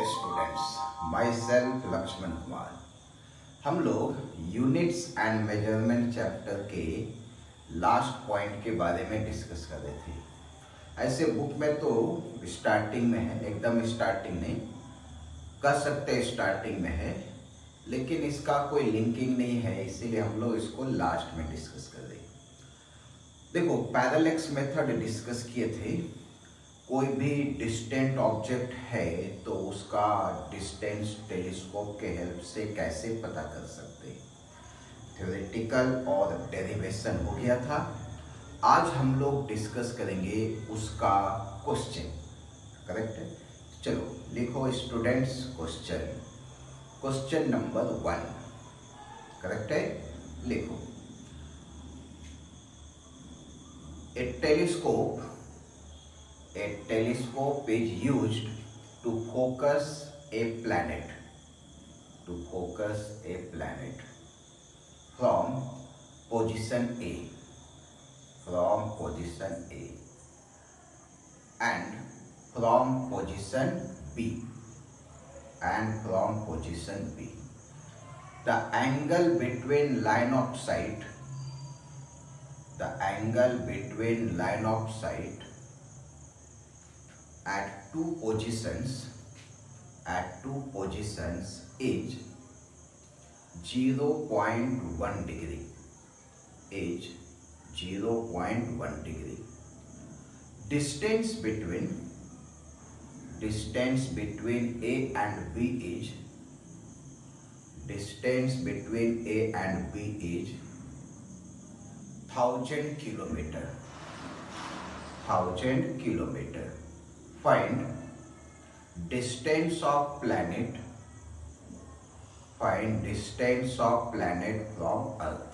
Dear students, my self Laxman Kumar. हम लोग units and measurement chapter के लास्ट पॉइंट के बारे में डिस्कस कर रहे थे। ऐसे बुक में तो स्टार्टिंग में है, एकदम स्टार्टिंग नहीं कह सकते, स्टार्टिंग में है, लेकिन इसका कोई लिंकिंग नहीं है, इसीलिए हम लोग इसको लास्ट में डिस्कस कर रहे हैं। देखो, पैरेलैक्स मेथड डिस्कस किए थे। कोई भी डिस्टेंट ऑब्जेक्ट है तो उसका डिस्टेंस टेलीस्कोप के हेल्प से कैसे पता कर सकते हैं, थ्योरेटिकल और डेरिवेशन हो गया था। आज हम लोग डिस्कस करेंगे उसका क्वेश्चन। करेक्ट है? चलो लिखो स्टूडेंट्स क्वेश्चन नंबर 1। करेक्ट है? लिखो, ए telescope is used to focus a planet from position A and from position B the angle between line of sight at two positions is 0.1 degree. Distance between A and B is 1000 kilometer. Find distance of planet from Earth.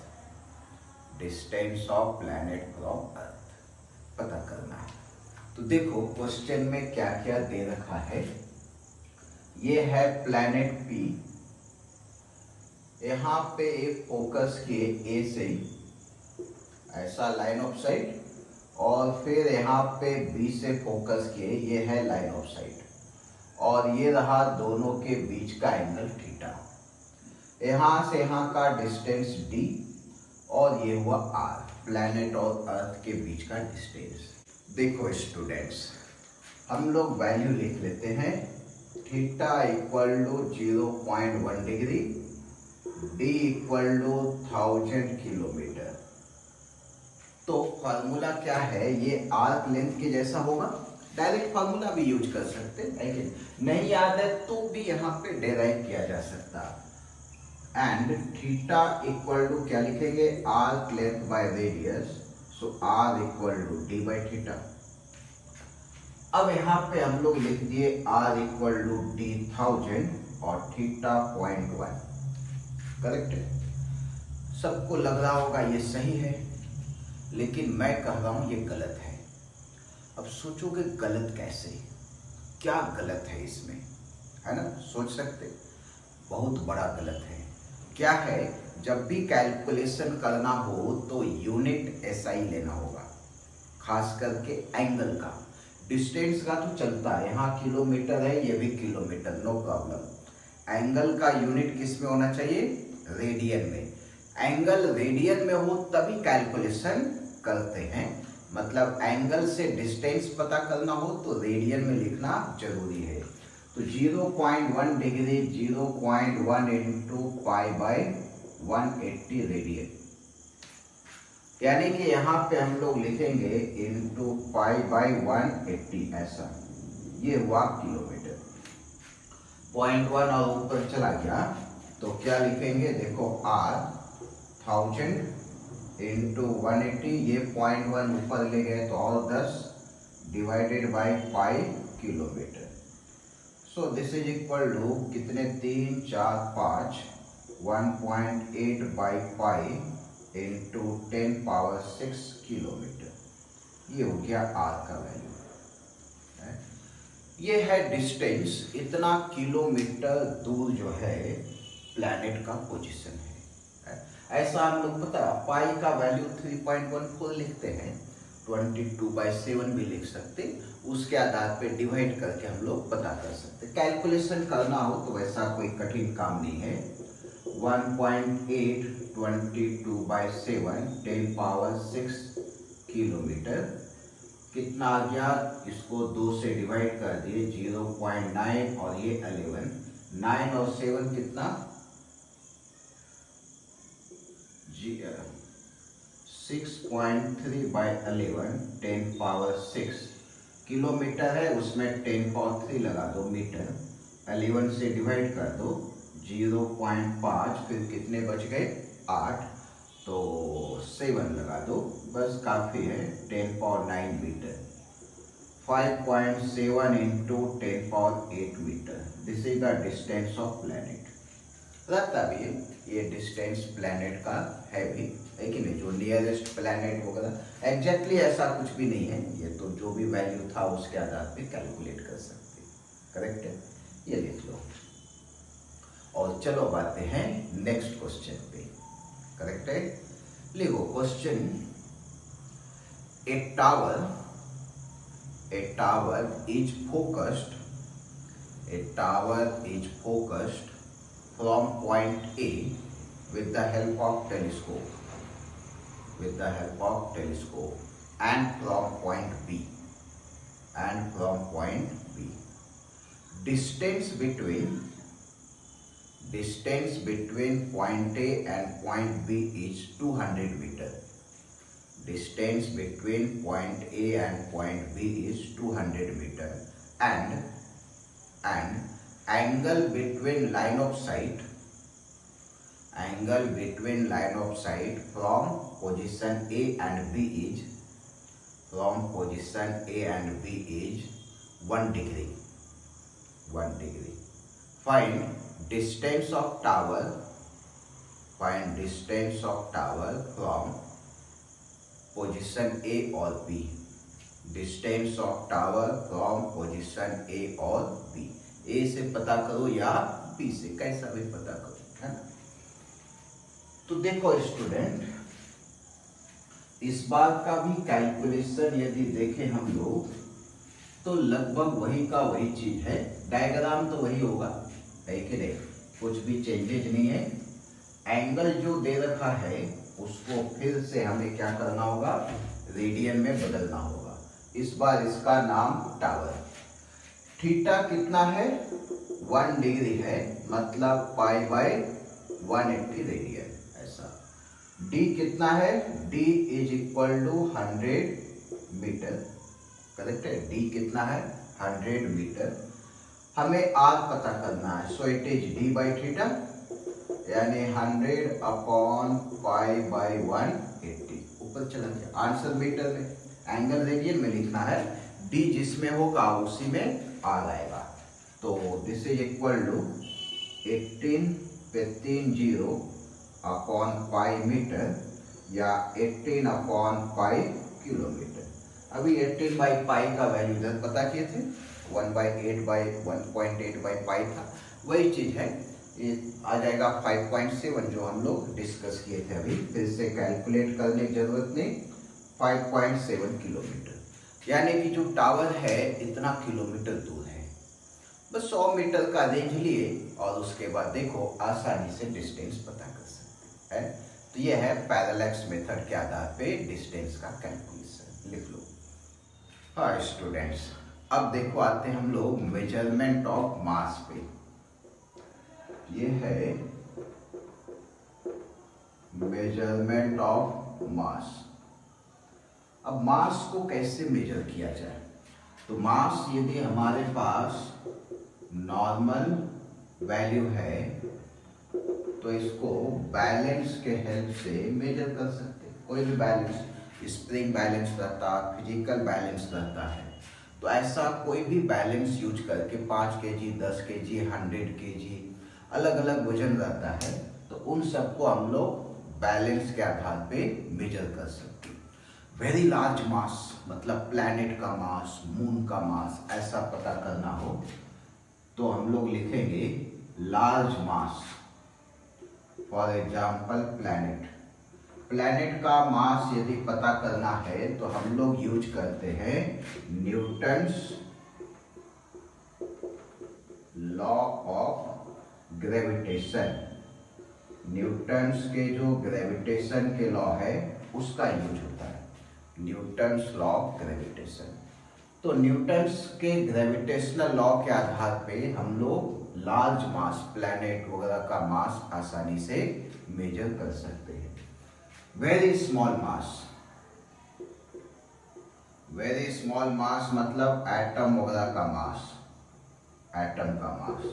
पता करना है। तो देखो question में क्या क्या दे रखा है। ये है प्लैनेट पी, यहाँ पे फोकस किए ए से ऐसा लाइन ऑफ साइट, और फिर यहाँ पे बी से फोकस किए, ये है लाइन ऑफ साइट, और ये रहा दोनों के बीच का एंगल थीटा। यहाँ से यहाँ का डिस्टेंस डी, और ये हुआ आर, प्लैनेट और अर्थ के बीच का डिस्टेंस। देखो स्टूडेंट्स, हम लोग वैल्यू लिख लेते हैं। Theta equal to 0.1 degree, D equal to 1000 kilometre. तो फार्मूला क्या है, ये आर्क लेंथ के जैसा होगा। डायरेक्ट फार्मूला भी यूज कर सकते हैं, नहीं याद है तो भी यहाँ पे डेराइव किया जा सकता। एंड थीटा इक्वल टू क्या लिखेंगे, arc length by radius, so R equal to D by theta. अब यहाँ पे हम लोग लिख दिए आर इक्वल टू डी 1000 और थीटा 0.1। करेक्ट है? सबको लग रहा होगा ये सही है, लेकिन मैं कह रहा हूं ये गलत है। अब सोचोगे गलत कैसे, क्या गलत है इसमें, है ना? सोच सकते, बहुत बड़ा गलत है। क्या है, जब भी कैलकुलेशन करना हो तो यूनिट एसआई लेना होगा, खास करके एंगल का। डिस्टेंस का तो चलता है, यहाँ किलोमीटर है, ये भी किलोमीटर, नो प्रॉब्लम। एंगल का यूनिट किस में होना चाहिए, रेडियन में। एंगल रेडियन में हो तभी कैलकुलेशन करते हैं, मतलब एंगल से डिस्टेंस पता करना हो तो रेडियन में लिखना जरूरी है। तो 0.1 degree 0.1 into pi by 180 radian, यानी कि यहाँ पे हम लोग लिखेंगे इंटू पाई बाई 180, ऐसा। ये हुआ किलोमीटर। 0.1 और ऊपर चला गया तो क्या लिखेंगे, देखो आर 1000 इंटू 180, ये 0.1 ऊपर ले गए तो और 10 divided by pi kilometre. So this is equal to कितने, 3 4 5, 1.8 by pi into 10 power 6 kilometre. ये हो गया आर का वैल्यू। ये है डिस्टेंस, इतना किलोमीटर दूर जो है प्लैनेट का पोजीशन है। ऐसा हम लोग पता, पाई का वैल्यू 3.14 लिखते हैं, 22/7 भी लिख सकते, उसके आधार पे डिवाइड करके हम लोग पता कर सकते। कैलकुलेशन करना हो तो वैसा कोई कठिन काम नहीं है। 1.8 22/7 10⁻6 किलोमीटर कितना आ गया, इसको 2 से डिवाइड कर दिए 0.9 और ये 11, 9 और 7 कितना 6.3/11 10⁻6 किलोमीटर है, उसमें 10⁻3 लगा दो मीटर, 11 से डिवाइड कर दो 0.5, फिर कितने बच गए 8, तो 7 लगा दो, बस काफी है 10⁻9 metre. 5.7 into 10⁻8 metre, this is the distance of planet. लगता भी है ये डिस्टेंस प्लैनेट का है भी, है कि नहीं, जो नियरेस्ट प्लैनेट वगैरह एग्जैक्टली ऐसा कुछ भी नहीं है, ये तो जो भी वैल्यू था उसके आधार पे कैलकुलेट कर सकते, करेक्ट है, ये लिख लो। और चलो अब आते हैं नेक्स्ट क्वेश्चन पे, करेक्ट है, लिखो question. A tower is focused from point A with the help of telescope and from point B distance between point A and point B is 200 meter. Distance between point A and point B is 200 meter and angle between line of sight from position A and B is 1 degree. Find distance of tower from position A or B. Distance of tower from position A or B. A से पता करो या B से, कैसा भी पता करो, है ना। तो देखो स्टूडेंट, इस बार का भी कैलकुलेशन यदि देखें हम लोग तो लगभग वही का वही चीज है, डायग्राम तो वही होगा, है कि नहीं, कुछ भी चेंजेज नहीं है। एंगल जो दे रखा है उसको फिर से हमें क्या करना होगा, रेडियन में बदलना होगा। इस बार इसका नाम टावर। थीटा कितना है 1 डिग्री है, मतलब π/180 रेडियन, ऐसा। डी कितना है, D is equal to 100 metre, correct है, डी कितना है 100 मीटर। हमें आर पता करना है, so it is D by theta, यानी 100/π/180, ऊपर चला गया आंसर मीटर में, एंगल रेडियन में लिखना है, डी जिसमें होगा उसी में आर आएगा। तो this is equal to 18/π metre या 18/π किलोमीटर। अभी 18/π का वैल्यू इधर पता किए थे, 1/8/1.8/π था, वही चीज है, ये आ जाएगा 5.7 जो हम लोग डिस्कस किए थे अभी, फिर से कैलकुलेट करने की जरूरत नहीं, 5.7 किलोमीटर, यानी कि जो टावर है इतना किलोमीटर दूर है। बस 100 मीटर का रेंज लिए और उसके बाद देखो आसानी से डिस्टेंस पता कर सकते हैं। तो ये है पैरेलैक्स मेथड के आधार पे डिस्टेंस का कैलकुलेशन, लिख लो। हाँ स्टूडेंट्स, अब देखो आते हैं हम लोग मेजरमेंट ऑफ मास पे। ये है मेजरमेंट ऑफ मास। अब मास को कैसे मेजर किया जाए, तो मास यदि हमारे पास नॉर्मल वैल्यू है तो इसको बैलेंस के हेल्प से मेजर कर सकते हैं। कोई भी बैलेंस, स्प्रिंग बैलेंस रहता, फिजिकल बैलेंस रहता है, तो ऐसा कोई भी बैलेंस यूज करके 5 kg 10 kg 100 kg अलग अलग वजन रहता है, तो उन सबको हम लोग बैलेंस के आधार पे मेजर कर सकते हैं। वेरी लार्ज मास मतलब प्लैनेट का मास, मून का मास, ऐसा पता करना हो तो हम लोग लिखेंगे large mass, for example planet. Planet का मास यदि पता करना है तो हम लोग यूज करते हैं Newton's law of gravitation. Newton's के जो ग्रेविटेशन के लॉ है उसका यूज होता है, न्यूटन्स लॉ ऑफ ग्रेविटेशन। तो न्यूटन्स के ग्रेविटेशनल लॉ के आधार पे हम लोग लार्ज मास प्लैनेट वगैरह का मास आसानी से मेजर कर सकते हैं। वेरी स्मॉल मास मतलब एटम वगैरह का मास, एटम का मास।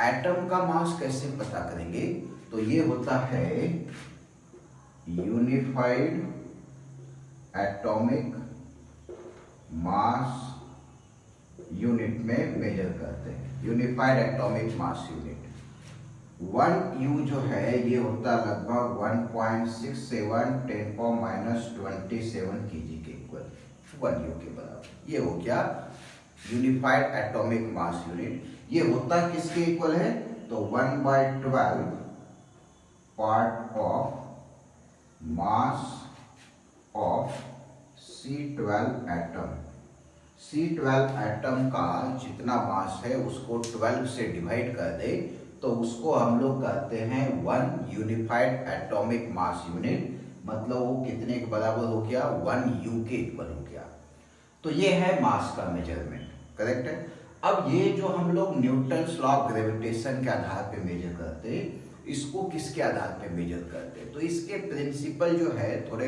एटम का मास कैसे पता करेंगे? तो ये होता है यूनिफाइड एटॉमिक मास यूनिट में मेजर करते हैं, unified atomic mass unit. 1 U जो है ये होता है लगभग 1.67 10⁻27 kg के इक्वल, 1 U के बराबर। ये हो गया यूनिफाइड एटॉमिक मास यूनिट। ये होता किसके इक्वल है? तो 1/12 part of mass of C12 atom. C12 atom का जितना मास है उसको 12 से डिवाइड कर दे तो उसको हम लोग कहते हैं 1 यूनिफाइड एटॉमिक मास यूनिट। मतलब वो कितने के बराबर हो गया? 1 U के इक्वल हो गया। तो ये है मास का मेजरमेंट, करेक्ट है। अब ये जो हम लोग न्यूटन्स लॉ ऑफ ग्रेविटेशन के आधार पे मेजर करते, इसको किसके आधार पे मेजर करते? तो इसके प्रिंसिपल जो है थोड़े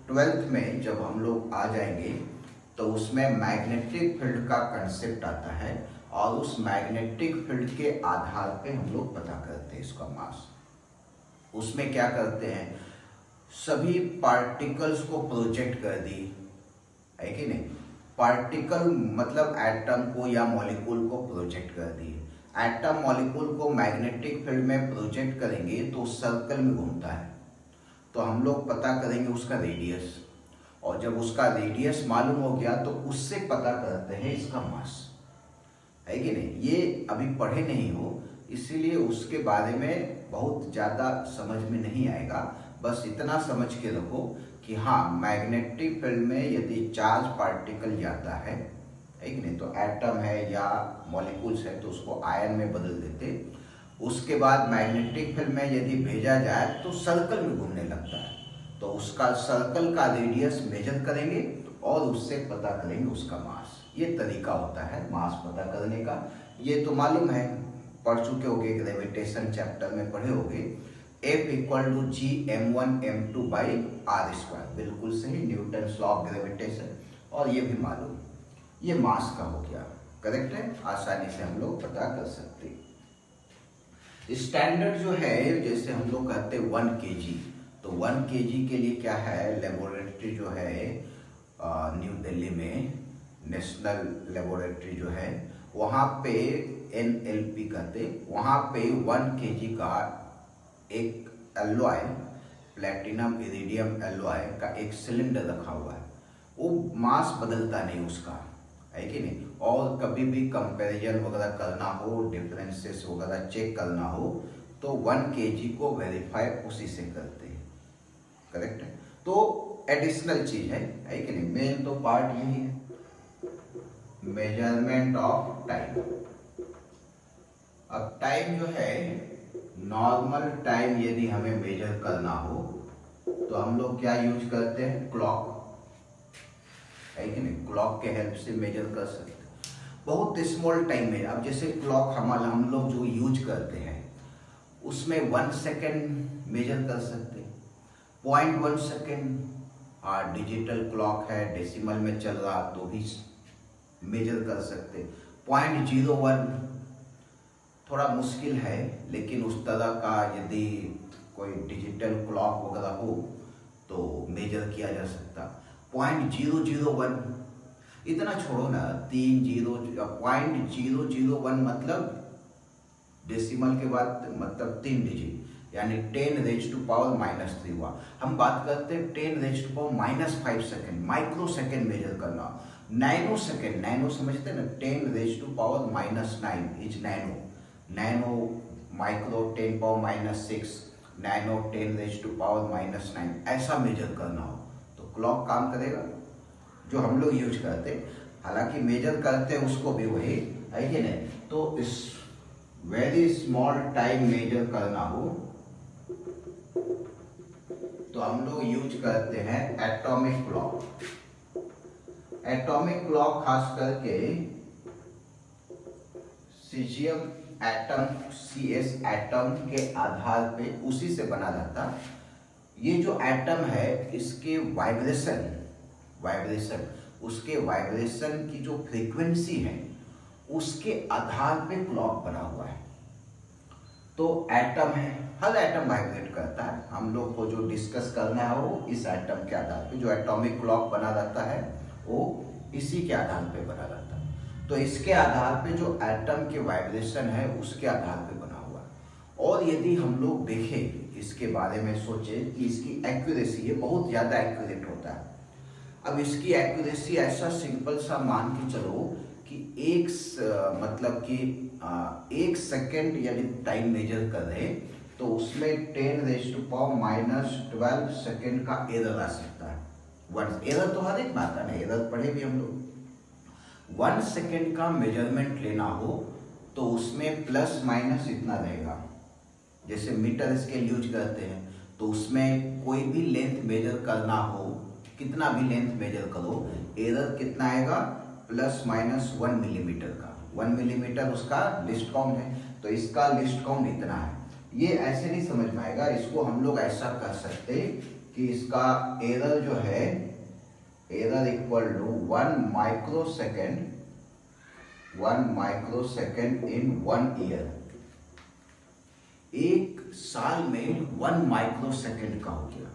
12th में जब हम लोग आ जाएंगे तो उसमें मैग्नेटिक फील्ड का कंसेप्ट आता है और उस मैग्नेटिक फील्ड के आधार पे हम लोग पता करते हैं इसका मास। उसमें क्या करते हैं, सभी पार्टिकल्स को प्रोजेक्ट कर दी, है कि नहीं? पार्टिकल मतलब एटम को या मॉलिक्यूल को प्रोजेक्ट कर दिए। एटम मॉलिक्यूल को मैग्नेटिक फील्ड में प्रोजेक्ट करेंगे तो सर्कल में घूमता है, तो हम लोग पता करेंगे उसका रेडियस, और जब उसका रेडियस मालूम हो गया तो उससे पता करते हैं इसका मास, है कि नहीं? ये अभी पढ़े नहीं हो इसीलिए उसके बारे में बहुत ज़्यादा समझ में नहीं आएगा। बस इतना समझ के रखो कि हाँ, मैग्नेटिक फील्ड में यदि चार्ज पार्टिकल जाता है कि नहीं, तो एटम है या मॉलिक्यूल्स है तो उसको आयन में बदल देते। उसके बाद मैग्नेटिक फील्ड में यदि भेजा जाए तो सर्कल में घूमने लगता है, तो उसका सर्कल का रेडियस मेजर करेंगे और उससे पता करेंगे उसका मास। ये तरीका होता है मास पता करने का। ये तो मालूम है, पढ़ चुके होगे, ग्रेविटेशन चैप्टर में पढ़े होगे। F = G m1 m2 by r², बिल्कुल सही, न्यूटन्स लॉ ऑफ ग्रेविटेशन। और ये भी मालूम, ये मास का हो गया, करेक्ट है, आसानी से हम लोग पता कर सकते हैं। स्टैंडर्ड जो है जैसे हम लोग कहते हैं 1 kg, तो 1 kg के लिए क्या है, लेबोरेटरी जो है न्यू दिल्ली में नेशनल लेबोरेटरी जो है वहाँ पे NLP कहते, वहाँ पे 1 kg का एक एलॉय, प्लेटिनम इरिडियम एलॉय का एक सिलेंडर रखा हुआ है। वो मास बदलता नहीं उसका, है कि नहीं? और कभी भी कंपैरिजन वगैरह करना हो, डिफरेंसेस वगैरह चेक करना हो तो 1 kg को वेरीफाई उसी से करते हैं, करेक्ट है। तो एडिशनल चीज है कि नहीं? मेन तो पार्ट यही है, मेजरमेंट ऑफ टाइम। अब टाइम जो है, नॉर्मल टाइम यदि हमें मेजर करना हो तो हम लोग क्या यूज करते हैं? क्लॉक, है कि नहीं? क्लॉक के हेल्प से मेजर कर सकते हैं बहुत स्मॉल टाइम में। अब जैसे क्लॉक हम लोग जो यूज करते हैं उसमें 1 सेकेंड मेजर कर सकते हैं, 0.1 सेकेंड। डिजिटल क्लॉक है, डेसिमल में चल रहा तो भी मेजर कर सकते। 0.01 थोड़ा मुश्किल है, लेकिन उस तरह का यदि कोई डिजिटल क्लॉक वगैरह हो तो मेजर किया जा सकता। 0.001, इतना छोड़ो ना, 0.001 मतलब डेसिमल के बाद मतलब 3 डिजिट, यानी 10⁻³ हुआ। हम बात करते हैं 10⁻⁵ सेकेंड, माइक्रो सेकेंड मेजर करना। नैनो सेकेंड, नैनो समझते हैं ना, 10⁻⁹ इज नैनो, नैनो माइक्रो 10⁻⁶, 9 × 10⁻⁹ ऐसा मेजर करना हो तो क्लॉक काम करेगा, जो हम लोग यूज करते। हालांकि मेजर करते हैं उसको भी वही है कि नहीं। तो इस वेरी स्मॉल टाइम मेजर करना हो तो हम लोग यूज करते हैं एटॉमिक क्लॉक। एटॉमिक क्लॉक खास करके सीजियम एटम, CS एटम के आधार पे उसी से बना जाता। ये जो एटम है इसके वाइब्रेशन उसके वाइब्रेशन की जो फ्रीक्वेंसी है उसके आधार पे क्लॉक बना हुआ है। तो एटम है, हर एटम वाइब्रेट करता है। हम लोग को जो डिस्कस करना है वो इस एटम के आधार पे, जो एटॉमिक क्लॉक बना जाता है वो इसी के आधार पे बना जाता है। तो इसके आधार पे जो एटम के वाइब्रेशन है उसके आधार पे बना हुआ है। और यदि हम लोग देखें इसके बारे में सोचें कि इसकी एक्यूरेसी, ये बहुत ज़्यादा एक्यूरेट होता है। अब इसकी एक्यूरेसी ऐसा सिंपल सा मान के चलो कि एक सेकेंड यदि टाइम मेजर कर रहे तो उसमें 10⁻⁻12 सेकेंड का एरर आ सकता है। एरर तो हर एक बात है ना, एरर पढ़े भी हम लोग। 1 सेकेंड का मेजरमेंट लेना हो तो उसमें प्लस माइनस इतना रहेगा। जैसे मीटर स्केल यूज करते हैं तो उसमें कोई भी लेंथ मेजर करना हो, कितना भी लेंथ मेजर करो, एरर कितना आएगा, ±1 मिलीमीटर का। 1 मिलीमीटर उसका लिस्ट काउंट है, तो इसका लिस्ट काउंट इतना है। ये ऐसे नहीं समझ में आएगा, इसको हम लोग ऐसा कर सकते कि इसका एरर जो है, error equal to 1 microsecond in 1 year. एक साल में 1 माइक्रोसेकेंड का हो गया,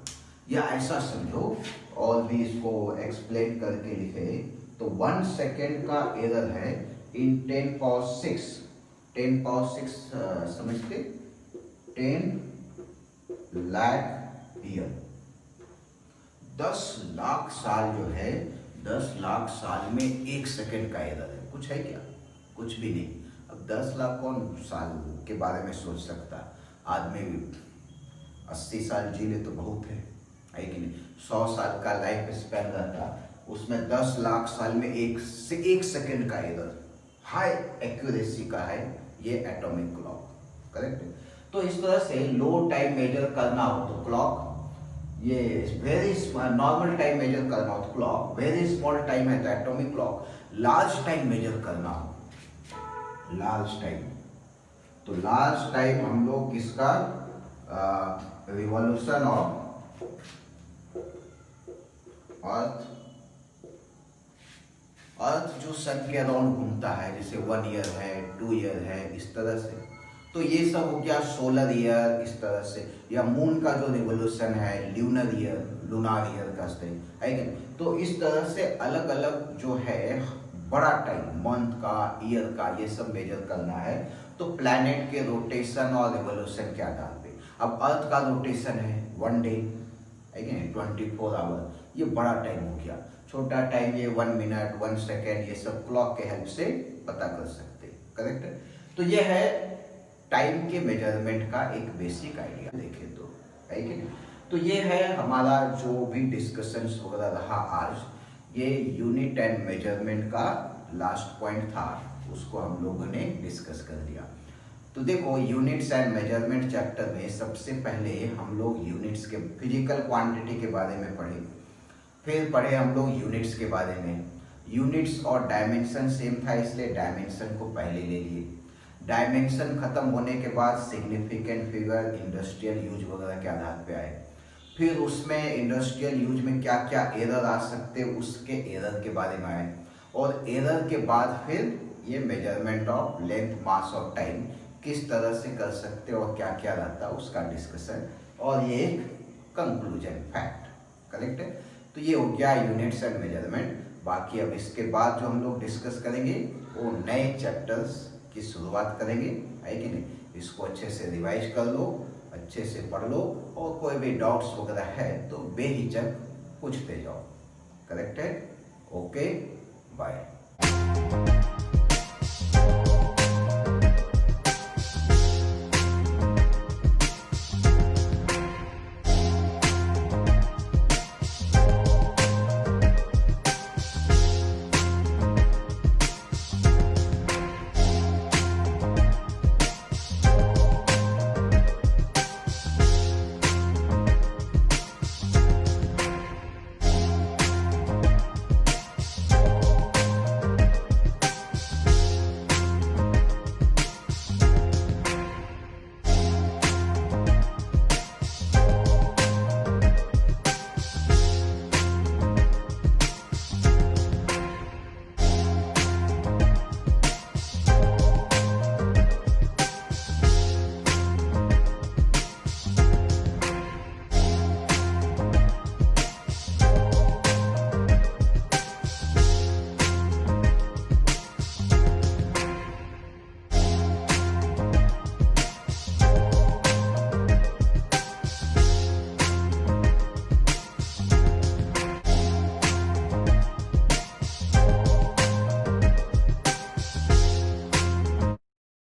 या ऐसा समझो और भी इसको एक्सप्लेन करके लिखे तो 1 सेकेंड का एरर है इन 10 पावर 6। 10 पावर 6 समझते, 10 लाख ईयर, 10 लाख साल जो है, 10 लाख साल में 1 सेकेंड का एरर है। कुछ है क्या? कुछ भी नहीं। अब 10 लाख कौन साल के बारे में सोच सकता? आदमी 80 साल जी ले तो बहुत है कि नहीं। 100 साल का लाइफ स्पैन रहता, उसमें 10 लाख साल में 1 सेकेंड का एरर, हाई एक्यूरेसी का है ये एटॉमिक क्लॉक, करेक्ट। तो इस तरह से लो टाइम मेजर करना हो तो क्लॉक, ये वेरी नॉर्मल टाइम मेजर करना हो तो क्लॉक, वेरी स्मॉल टाइम है तो atomic clock, large time measure करना हो, लार्ज टाइम, तो लार्ज टाइम हम लोग किसका, रिवॉल्यूशन ऑफ अर्थ जो सन के अराउंड घूमता है, जैसे 1 ईयर है, 2 ईयर है, इस तरह से। तो ये सब हो गया सोलर ईयर, इस तरह से। या मून का जो रिवोल्यूशन है, ल्यूनर ईयर का स्टेज है कि नहीं। तो इस तरह से अलग अलग जो है बड़ा टाइम, मंथ का, ईयर का, ये सब मेजर करना है तो प्लैनेट के रोटेशन और रिवोल्यूशन के आधार पे। अब अर्थ का रोटेशन है 1 डे है कि नहीं, 24 आवर, ये बड़ा टाइम हो गया। छोटा टाइम ये 1 मिनट, 1 सेकेंड, ये सब क्लॉक के हेल्प से पता कर सकते, करेक्ट। तो ये है टाइम के मेजरमेंट का एक बेसिक आइडिया, देखें तो है कि नहीं। तो ये है हमारा जो भी डिस्कशंस वगैरह रहा आज, ये यूनिट एंड मेजरमेंट का लास्ट पॉइंट था, उसको हम लोगों ने डिस्कस कर लिया। तो देखो, यूनिट्स एंड मेजरमेंट चैप्टर में सबसे पहले हम लोग यूनिट्स के फिजिकल क्वांटिटी के बारे में पढ़े, फिर पढ़े हम लोग यूनिट्स के बारे में। यूनिट्स और डायमेंशन सेम था इसलिए डायमेंशन को पहले ले लिए। डायमेंशन खत्म होने के बाद सिग्निफिकेंट फिगर, इंडस्ट्रियल यूज वगैरह के आधार पे आए। फिर उसमें इंडस्ट्रियल यूज में क्या क्या एरर आ सकते, उसके एरर के बारे में आए। और एरर के बाद फिर ये मेजरमेंट ऑफ लेंथ, मास और टाइम किस तरह से कर सकते और क्या क्या रहता है उसका डिस्कशन, और ये एक कंक्लूजन फैक्ट, करेक्ट है। तो ये हो गया यूनिट्स एंड मेजरमेंट। बाकी अब इसके बाद जो हम लोग डिस्कस करेंगे वो नए चैप्टर्स की शुरुआत करेंगे, है कि नहीं। इसको अच्छे से रिवाइज कर लो, अच्छे से पढ़ लो, और कोई भी डाउट्स वगैरह है तो बेहिचक पूछते जाओ, करेक्ट है। Okay, bye.